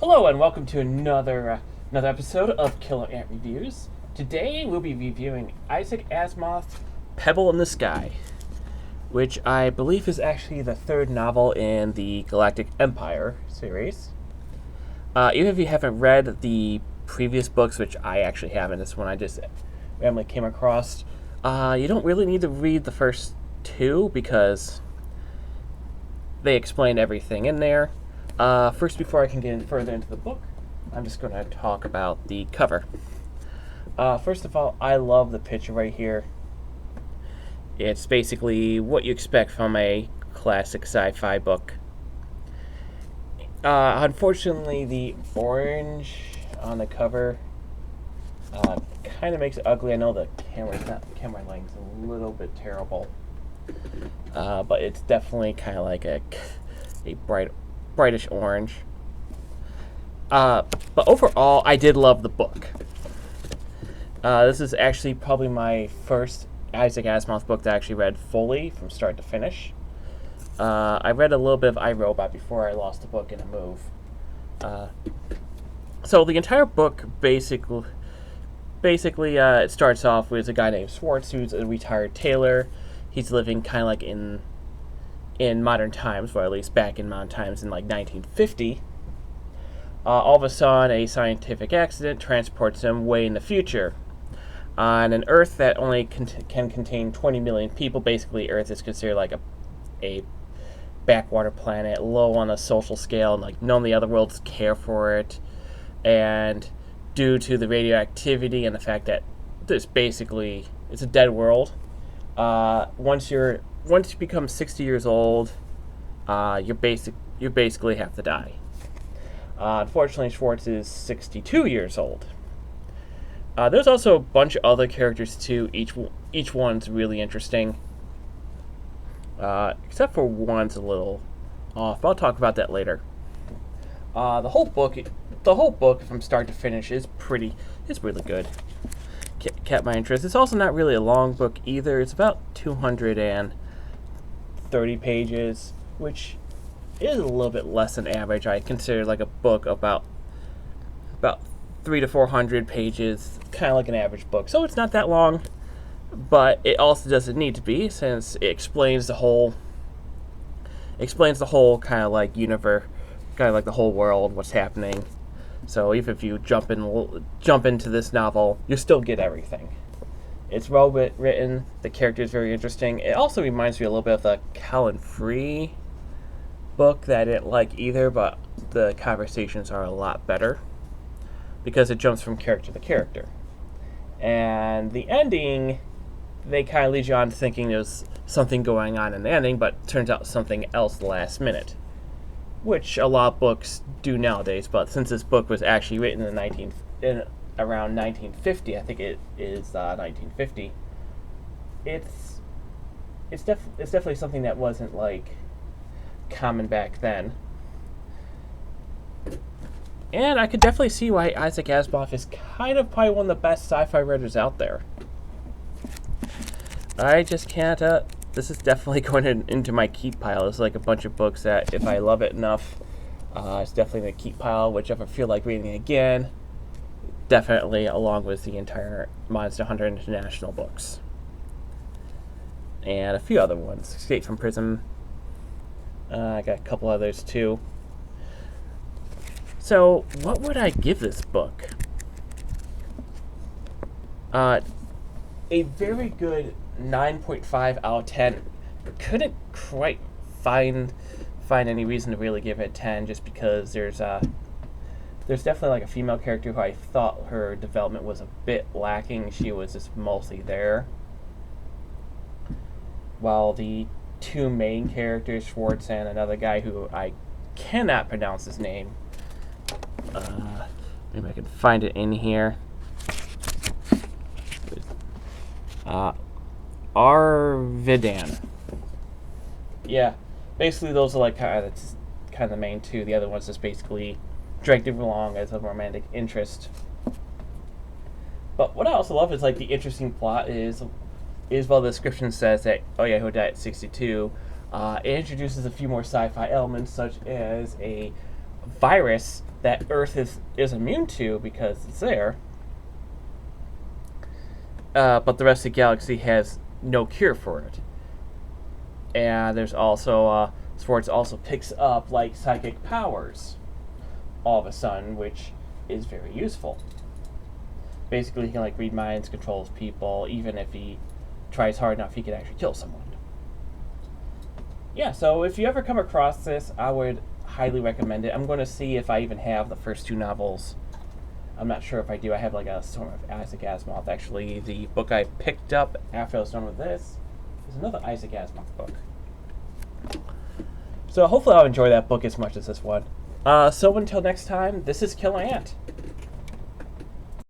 Hello and welcome to another episode of Killer Ant Reviews. Today we'll be reviewing Isaac Asimov's Pebble in the Sky, which I believe is actually the third novel in the Galactic Empire series. Even if you haven't read the previous books, which I actually haven't, this one I just randomly came across, you don't really need to read the first two because they explain everything in there. First, before I can get further into the book, I'm just going to talk about the cover. First of all, I love the picture right here. It's basically what you expect from a classic sci-fi book. Unfortunately, the orange on the cover kind of makes it ugly. I know the camera lighting's a little bit terrible, but it's definitely kind of like a brightish orange. But overall, I did love the book. This is actually probably my first Isaac Asimov book that I actually read fully from start to finish. I read a little bit of iRobot before I lost the book in a move. So the entire book basically it starts off with a guy named Schwartz who's a retired tailor. He's living kind of like in modern times, or at least back in modern times in like 1950. All of a sudden, a scientific accident transports him way in the future. On an Earth that only can contain 20 million people, basically Earth is considered like a backwater planet, low on a social scale, and like none of the other worlds care for it. And due to the radioactivity and the fact that it's a dead world, once you become 60 years old, you basically have to die. Unfortunately, Schwartz is 62 years old. There's also a bunch of other characters too. Each one's really interesting, except for one's a little off. I'll talk about that later. The whole book from start to finish is really good. Kept my interest. It's also not really a long book either. It's about 230 pages, which is a little bit less than average. I consider like a book about 300 to 400 pages, kind of like an average book. So it's not that long, but it also doesn't need to be, since it explains the whole kind of like universe, kind of like the whole world, what's happening. So even if you jump into this novel, you still get everything. It's well written. The character is very interesting. It also reminds me a little bit of the Colin Free book that I didn't like either, but the conversations are a lot better because it jumps from character to character. And the ending, they kind of lead you on thinking there's something going on in the ending, but turns out something else last minute, which a lot of books do nowadays. But since this book was actually written in around 1950, I think it is 1950. It's definitely something that wasn't like common back then. And I could definitely see why Isaac Asimov is kind of probably one of the best sci-fi writers out there. I just can't. This is definitely going into my keep pile. It's like a bunch of books that, if I love it enough, it's definitely in the keep pile. Whichever I feel like reading again, definitely, along with the entire Monster Hunter International books and a few other ones. Escape from Prison. I got a couple others too. So, what would I give this book? A very good 9.5 out of 10. Couldn't quite find any reason to really give it 10, just because there's definitely like a female character who I thought her development was a bit lacking. She was just mostly there, while the two main characters, Schwartz and another guy who I cannot pronounce his name, maybe I can find it in here, Arvidan. Yeah, basically those are like kind of the main two. The other one's just basically dragged along as a romantic interest. But what I also love is like the interesting plot is while the description says that he'll die at 62, it introduces a few more sci-fi elements, such as a virus that Earth is immune to because it's there. But the rest of the galaxy has no cure for it. And there's also Swartz also picks up like psychic powers all of a sudden, which is very useful. Basically, he can like read minds, controls people. Even if he tries hard enough, he can actually kill someone. Yeah, so if you ever come across this, I would highly recommend it. I'm going to see if I even have the first 2 novels. I'm not sure if I do. I have like a Storm of Isaac Asimov. Actually, the book I picked up after I was done with this is another Isaac Asimov book. So hopefully I'll enjoy that book as much as this one. So until next time, this is Killer Ant.